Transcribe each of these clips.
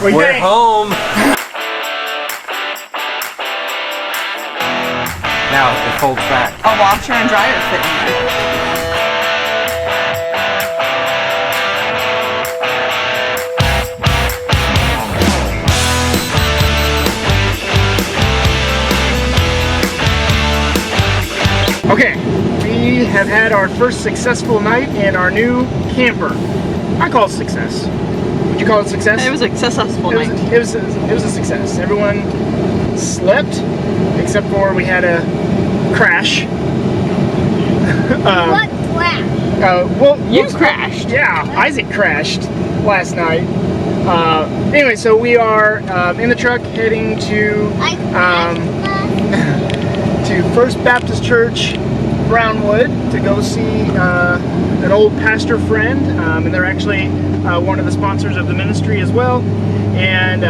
We're home. Now it folds back. A washer and dryer fit in there. Okay, we have had our first successful night in our new camper. I call it success. Would you call it success? It was a successful night. It was a success. Everyone slept, except for we had a crash. What crash? Well, You crashed. Yeah, Isaac crashed last night. Anyway, so we are in the truck heading to I crashed to First Baptist Church Brownwood to go see an old pastor friend, and they're actually one of the sponsors of the ministry as well. And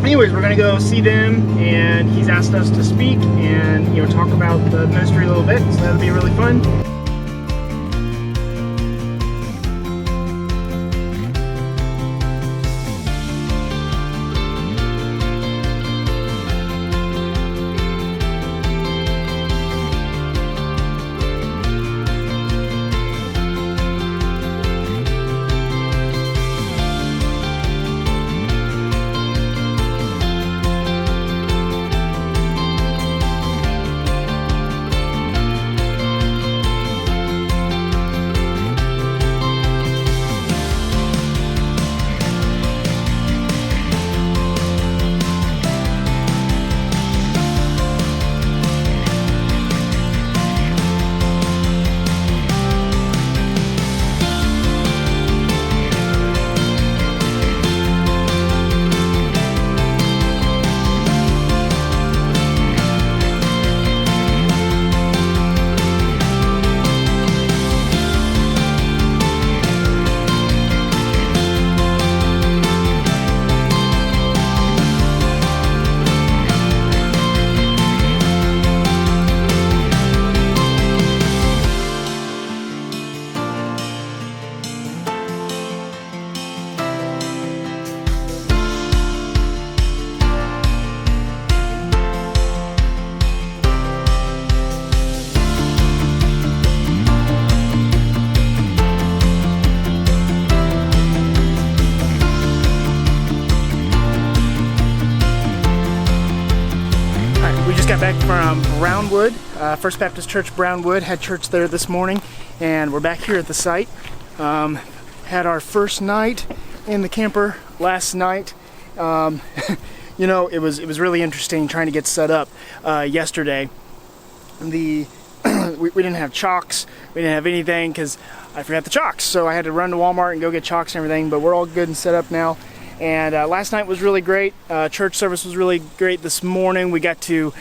anyways, we're gonna go see them, and he's asked us to speak and talk about the ministry a little bit, so that'll be really fun. Got back from Brownwood, First Baptist Church Brownwood, had church there this morning, and we're back here at the site. Had our first night in the camper last night. It was really interesting trying to get set up yesterday. We didn't have chocks, we didn't have anything because I forgot the chocks, so I had to run to Walmart and go get chocks and everything, but we're all good and set up now. And last night was really great. Church service was really great this morning. We got to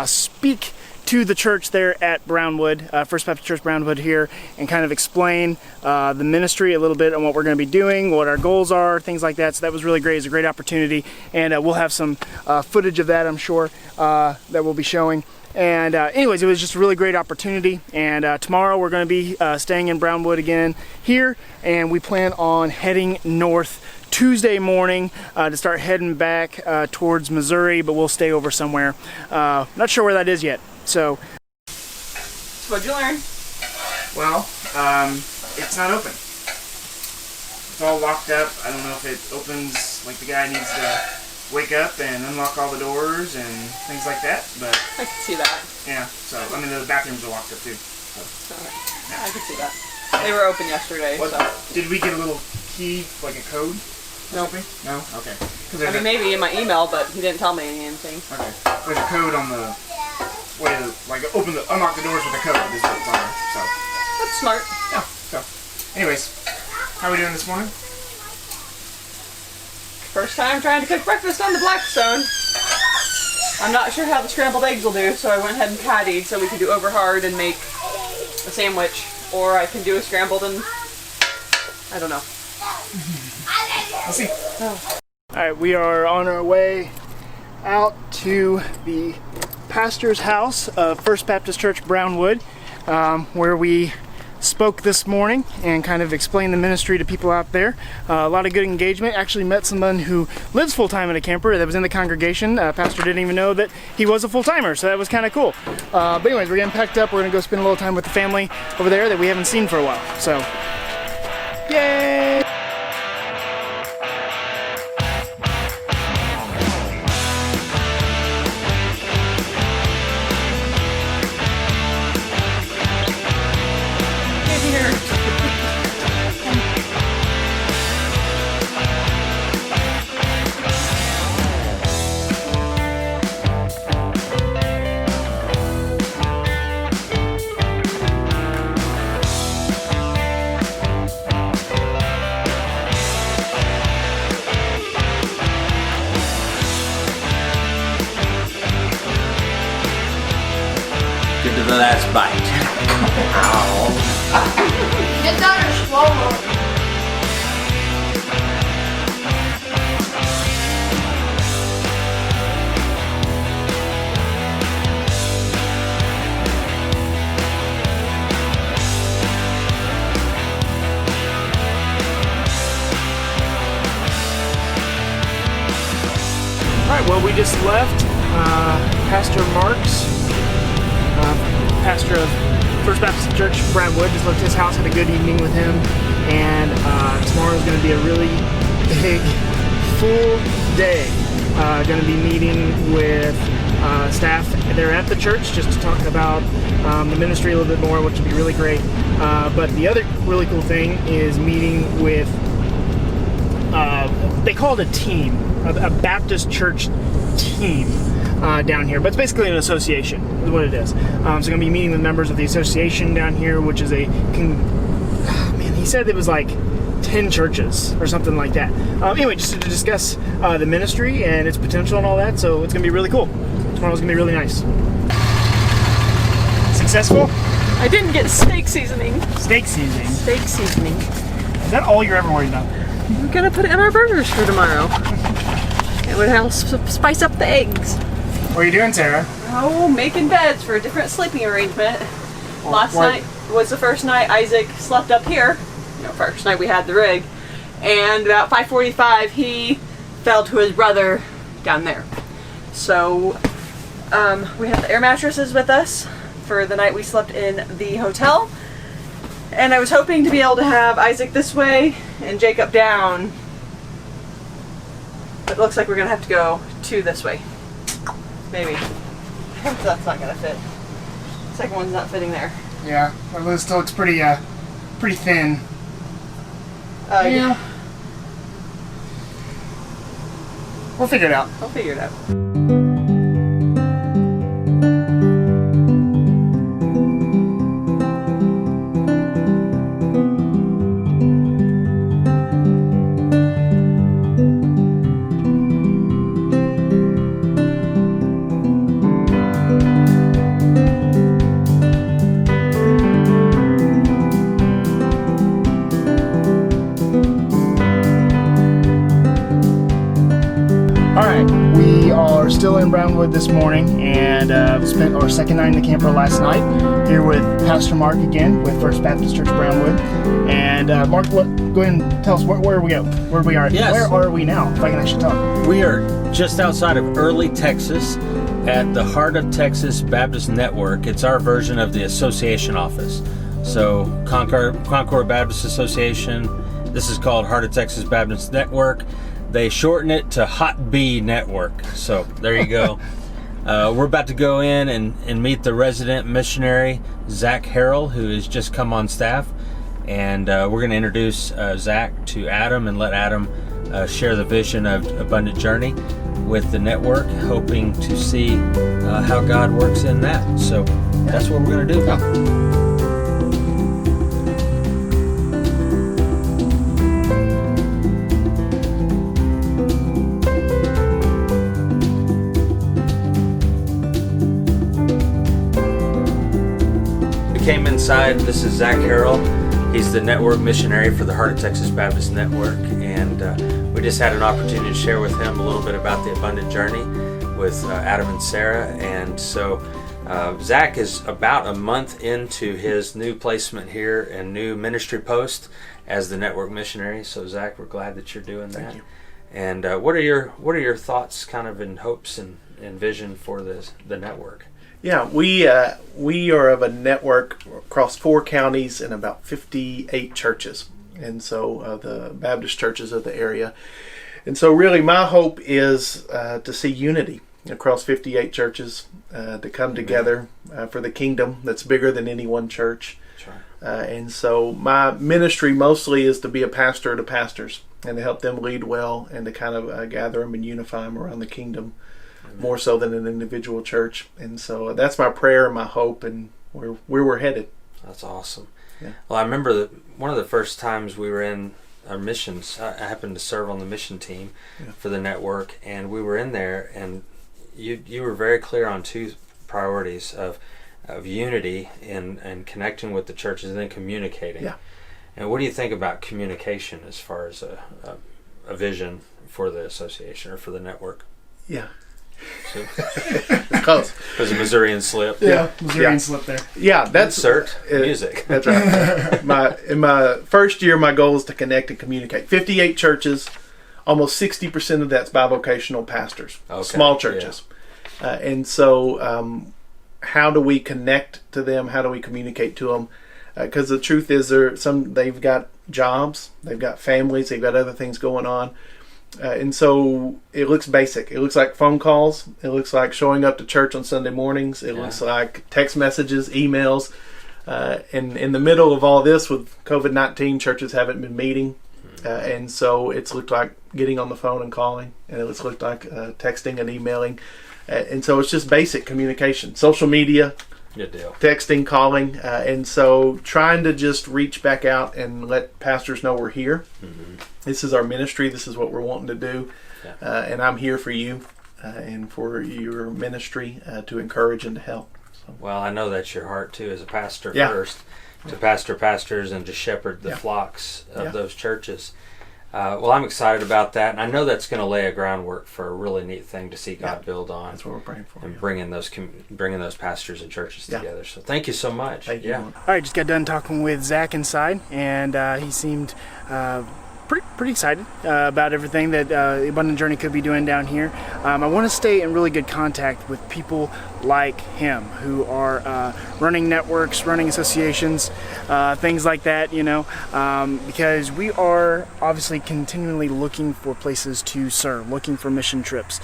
speak to the church there at Brownwood, First Baptist Church Brownwood here, and kind of explain the ministry a little bit on what we're going to be doing, what our goals are, things like that. So that was really great. It's a great opportunity, and we'll have some footage of that, I'm sure, that we'll be showing. And anyways, it was just a really great opportunity, and tomorrow we're going to be staying in Brownwood again here, and we plan on heading north Tuesday morning to start heading back towards Missouri, but we'll stay over somewhere. Not sure where that is yet. So What'd you learn? well, it's not open. It's all locked up. I don't know if it opens, like the guy needs to wake up and unlock all the doors and things like that, but I can see that. yeah, so I mean the bathrooms are locked up too. So. I can see that. They were open yesterday, What, so. did we get a little key, like a code? Nope. No? Okay. I mean, maybe in my email, but he didn't tell me anything. Okay. There's a code on the way to, like, unlock the doors with a code is what it's on there, so. That's smart. Yeah, so. Anyways, how are we doing this morning? First time trying to cook breakfast on the Blackstone. I'm not sure how the scrambled eggs will do, so I went ahead and pattied so we could do over hard and make a sandwich. Or I can do a scrambled and I don't know. Let's see. Oh. Alright, we are on our way out to the pastor's house of First Baptist Church Brownwood, where we spoke this morning and kind of explained the ministry to people out there. A lot of good engagement. Actually met someone who lives full-time in a camper that was in the congregation. Pastor didn't even know that he was a full-timer, so that was kind of cool. But anyways, we're getting packed up. We're gonna go spend a little time with the family over there that we haven't seen for a while. So, yay! Get to the last bite. Ow. Get down or slow-mo. Alright, well, we just left Pastor Mark's, pastor of First Baptist Church Brownwood. Just left his house, had a good evening with him, and tomorrow is going to be a really big, full day. Going to be meeting with staff there at the church just to talk about the ministry a little bit more, which will be really great. But the other really cool thing is meeting with, they call it a team, a Baptist church team down here, but it's basically an association is what it is. So I'm going to be meeting with members of the association down here, which is man, he said it was like 10 churches or something like that. Anyway, just to discuss the ministry and its potential and all that, so it's going to be really cool. Tomorrow's going to be really nice. Successful? I didn't get steak seasoning. Steak seasoning. Steak seasoning. Is that all you're ever worried about? We're gonna put it in our burgers for tomorrow. It would help spice up the eggs. What are you doing, Sarah? Oh, making beds for a different sleeping arrangement. Last what? night was the first night Isaac slept up here. First night we had the rig. And about 5:45 he fell to his brother down there. So we have the air mattresses with us for the night we slept in the hotel. And I was hoping to be able to have Isaac this way and Jacob down. But it looks like we're gonna have to go to this way. Maybe. That's not gonna fit. The second one's not fitting there. Yeah, well, it still looks pretty thin. Yeah. We'll figure it out. I'll figure it out. Still in Brownwood this morning, and spent our second night in the camper last night here with Pastor Mark again with First Baptist Church Brownwood. And Mark, go ahead and tell us where we go, where we are. Yes. Where are we now? If I can actually talk. We are just outside of Early, Texas, at the Heart of Texas Baptist Network. It's our version of the association office. So Concord Baptist Association. This is called Heart of Texas Baptist Network. They shorten it to Hot B Network. So there you go. We're about to go in and meet the resident missionary, Zach Harrell, who has just come on staff. And we're going to introduce Zach to Adam and let Adam share the vision of Abundant Journey with the network, hoping to see how God works in that. So that's what we're going to do. Came inside. This is Zach Harrell. He's the network missionary for the Heart of Texas Baptist Network, and we just had an opportunity to share with him a little bit about the Abundant Journey with Adam and Sarah. And so Zach is about a month into his new placement here and new ministry post as the network missionary. So Zach, we're glad that you're doing that. Thank you. And what are your thoughts, kind of in hopes and vision for the network? Yeah, we are of a network across 4 counties and about 58 churches, and so the Baptist churches of the area. And so really my hope is to see unity across 58 churches, to come together for the kingdom that's bigger than any one church. That's right. And so my ministry mostly is to be a pastor to pastors and to help them lead well and to kind of gather them and unify them around the kingdom. Amen. More so than an individual church. And so that's my prayer and my hope and where we're headed. That's awesome. Yeah. Well, I remember that one of the first times we were in our missions, I happened to serve on the mission team for the network, and we were in there, and you were very clear on 2 priorities of unity and connecting with the churches and then communicating. Yeah. And what do you think about communication as far as a vision for the association or for the network? Yeah. So, Close. there's a Missourian slip. Missourian slip there. Yeah, that's Insert music. That's right. In my first year, my goal is to connect and communicate. 58 churches, almost 60% of that's bivocational pastors, small churches. Yeah. And so how do we connect to them? How do we communicate to them? Because the truth is, they've got jobs, they've got families, they've got other things going on. And so it looks basic. It looks like phone calls. It looks like showing up to church on Sunday mornings. It looks like text messages, emails. And in the middle of all this with COVID-19, churches haven't been meeting. And so it's looked like getting on the phone and calling. And it's looked like texting and emailing. And so it's just basic communication. Social media. Good deal. Texting, calling. And so trying to just reach back out and let pastors know we're here. Mm-hmm. This is our ministry. This is what we're wanting to do. Yeah. And I'm here for you and for your ministry to encourage and to help. So. Well, I know that's your heart too as a pastor first, to pastor pastors and to shepherd the flocks of those churches. Well, I'm excited about that, and I know that's going to lay a groundwork for a really neat thing to see God build on. That's what we're praying for. And bringing those pastors and churches together. So thank you so much. Thank you. All right, just got done talking with Zach inside, and he seemed pretty excited about everything that the Abundant Journey could be doing down here. I want to stay in really good contact with people like him who are running networks, running associations, things like that, because we are obviously continually looking for places to serve, looking for mission trips,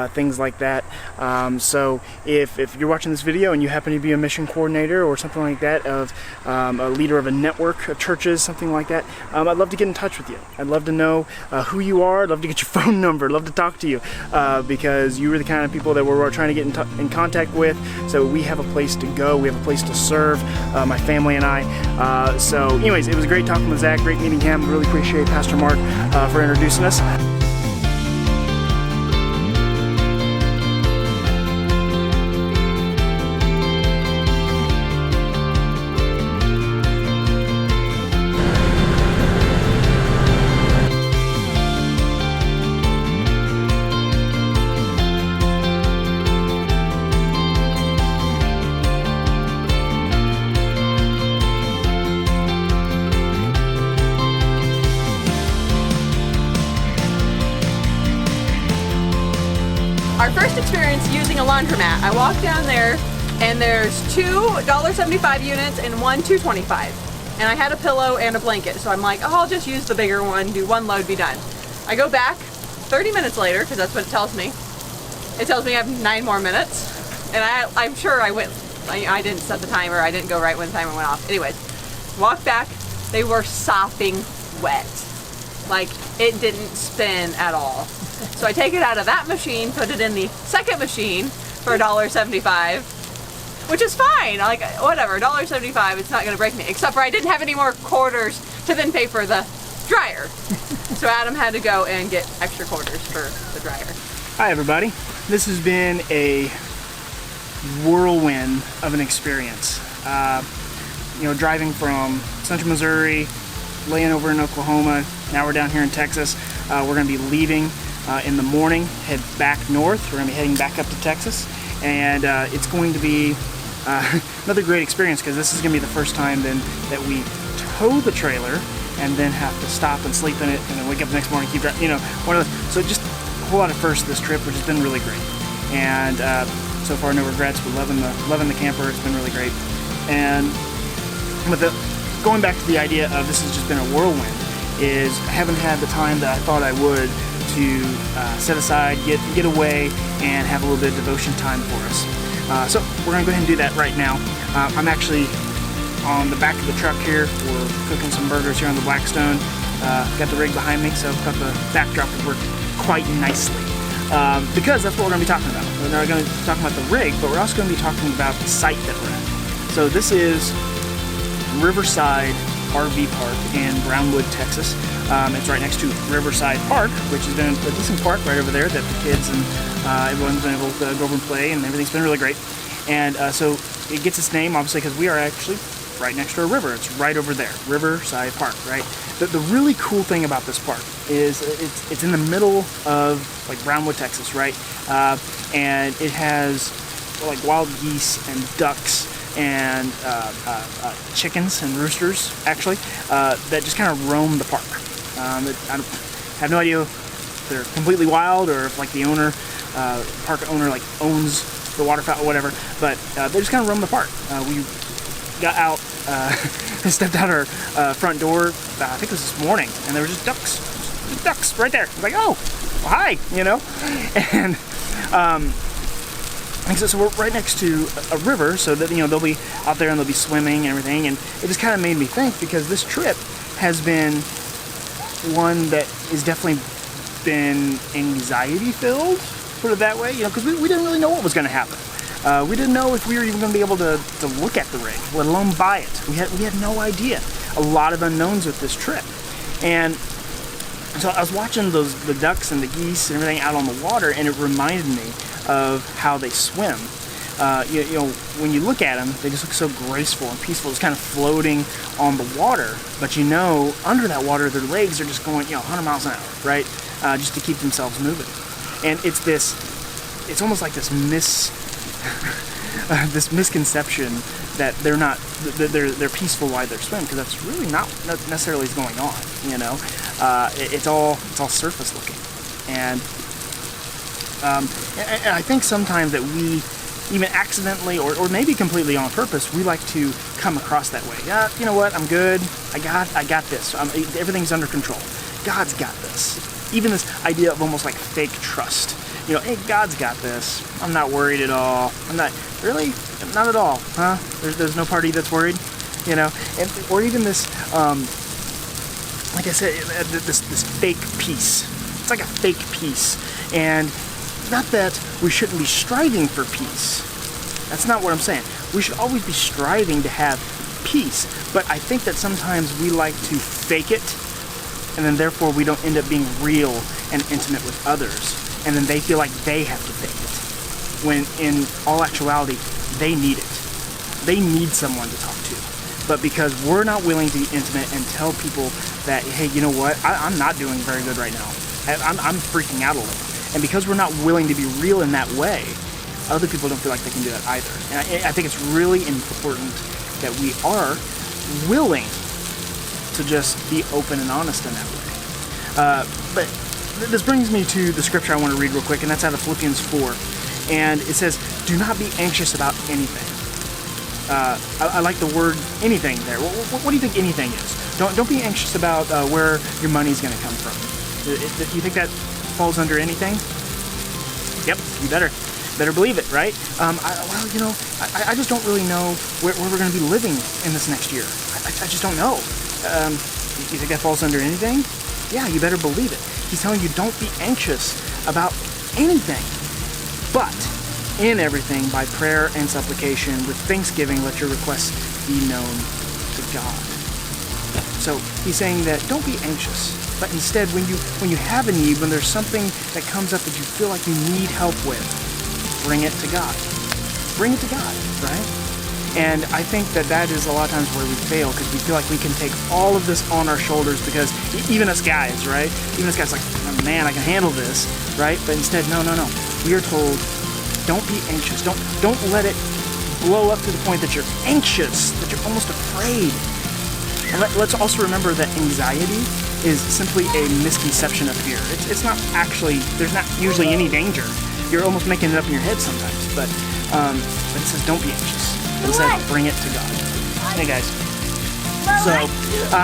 things like that. So if you're watching this video and you happen to be a mission coordinator or something like that, of a leader of a network of churches, something like that, I'd love to get in touch with you. I'd love to know who you are. I'd love to get your phone number. I'd love to talk to you because you were the kind of people that we're trying to get in contact with. So we have a place to go. We have a place to serve, my family and I. So anyways, it was great talking with Zach. Great meeting him. Really appreciate Pastor Mark for introducing us. Our first experience using a laundromat, I walked down there and there's 2 $1.75 units and 1 $2.25. And I had a pillow and a blanket, so I'm like, oh, I'll just use the bigger one, do 1 load, be done. I go back 30 minutes later, because that's what it tells me. It tells me I have 9 more minutes. And I'm sure I didn't set the timer, I didn't go right when the timer went off. Anyways, walked back, they were sopping wet. Like, it didn't spin at all. So I take it out of that machine, put it in the second machine for $1.75, which is fine. Like, whatever, $1.75, it's not going to break me. Except for I didn't have any more quarters to then pay for the dryer. So Adam had to go and get extra quarters for the dryer. Hi everybody. This has been a whirlwind of an experience. Driving from central Missouri, laying over in Oklahoma, now we're down here in Texas. We're going to be leaving in the morning, head back north. We're going to be heading back up to Texas. and it's going to be another great experience, because this is going to be the first time then that we tow the trailer and then have to stop and sleep in it and then wake up the next morning and keep driving, you know, one of those. So just a whole lot of firsts this trip, which has been really great. And so far, no regrets. We're loving the camper. It's been really great. And with going back to the idea of this has just been a whirlwind, is I haven't had the time that I thought I would to set aside, get away, and have a little bit of devotion time for us. So we're gonna go ahead and do that right now. I'm actually on the back of the truck here. We're cooking some burgers here on the Blackstone. Got the rig behind me, so I've got the backdrop to work quite nicely. Because that's what we're going to be talking about. We're not going to be talking about the rig, but we're also going to be talking about the site that we're at. So this is Riverside RV Park in Brownwood, Texas. It's right next to Riverside Park, which has been a decent park right over there that the kids and everyone's been able to go over and play, and everything's been really great. And so it gets its name, obviously, because we are actually right next to a river. It's right over there, Riverside Park, right? The really cool thing about this park is it's in the middle of like Brownwood, Texas, right? And it has like wild geese and ducks and chickens and roosters, actually, that just kind of roam the park. I have no idea if they're completely wild or if like the owner, park owner, like owns the waterfowl or whatever, but they just kind of roam the park. We got out, stepped out our front door, I think it was this morning, and there were just ducks right there. I was like, oh, well, hi, you know? And so we're right next to a river, so that, you know, they'll be out there and they'll be swimming and everything, and it just kind of made me think, because this trip has been one that has definitely been anxiety-filled, put it that way, you know, because we didn't really know what was going to happen. We didn't know if we were even going to be able to look at the rig, let alone buy it. We had no idea. A lot of unknowns with this trip. And so I was watching the ducks and the geese and everything out on the water, and it reminded me of how they swim. You know, when you look at them, they just look so graceful and peaceful, just kind of floating on the water. But you know, under that water, their legs are just going, you know, 100 miles an hour, right? Just to keep themselves moving. And it's almost like this this misconception that they're peaceful while they're swimming, because that's really not necessarily what's going on. You know, it's all surface looking, and I think sometimes that we, even accidentally or maybe completely on purpose, we like to come across that way. Yeah, you know what? I'm good. I got this. Everything's under control. God's got this. Even this idea of almost like fake trust. You know, hey, God's got this. I'm not worried at all. I'm not really, not at all, huh? There's no party that's worried, you know, or even this, like I said, this fake peace. It's like a fake peace, and not that we shouldn't be striving for peace. That's not what I'm saying. We should always be striving to have peace, but I think that sometimes we like to fake it, and then therefore we don't end up being real and intimate with others. And then they feel like they have to fake it, when in all actuality, they need it. They need someone to talk to. But because we're not willing to be intimate and tell people that, hey, you know what, I'm not doing very good right now. I'm freaking out a little. And because we're not willing to be real in that way, other people don't feel like they can do that either. And I think it's really important that we are willing to just be open and honest in that way. But this brings me to the scripture I want to read real quick, and that's out of Philippians 4. And it says, do not be anxious about anything. I like the word anything there. What do you think anything is? Don't be anxious about where your money's going to come from. Do you think that falls under anything? Yep, you better believe it, right? Well, you know, I just don't really know where we're going to be living in this next year. I just don't know. You think that falls under anything? Yeah, you better believe it. He's telling you, don't be anxious about anything, but in everything, by prayer and supplication, with thanksgiving, let your requests be known to God. So he's saying that don't be anxious, but instead, when you have a need, when there's something that comes up that you feel like you need help with, bring it to God. Bring it to God, right? And I think that is a lot of times where we fail, because we feel like we can take all of this on our shoulders, because even us guys, right? Even us guys like, oh, man, I can handle this, right? But instead, no. We are told, don't be anxious. Don't let it blow up to the point that you're anxious, that you're almost afraid. And let's also remember that anxiety is simply a misconception of fear. It's not actually, there's not usually any danger. You're almost making it up in your head sometimes, but it says don't be anxious. It says bring it to God. Hey guys. So,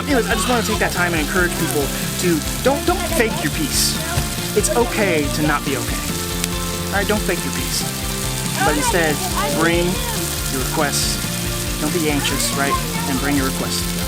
anyways, I just want to take that time and encourage people to don't fake your peace. It's okay to not be okay. All right, don't fake your peace, but instead bring your requests. Don't be anxious, right? And bring your requests to God.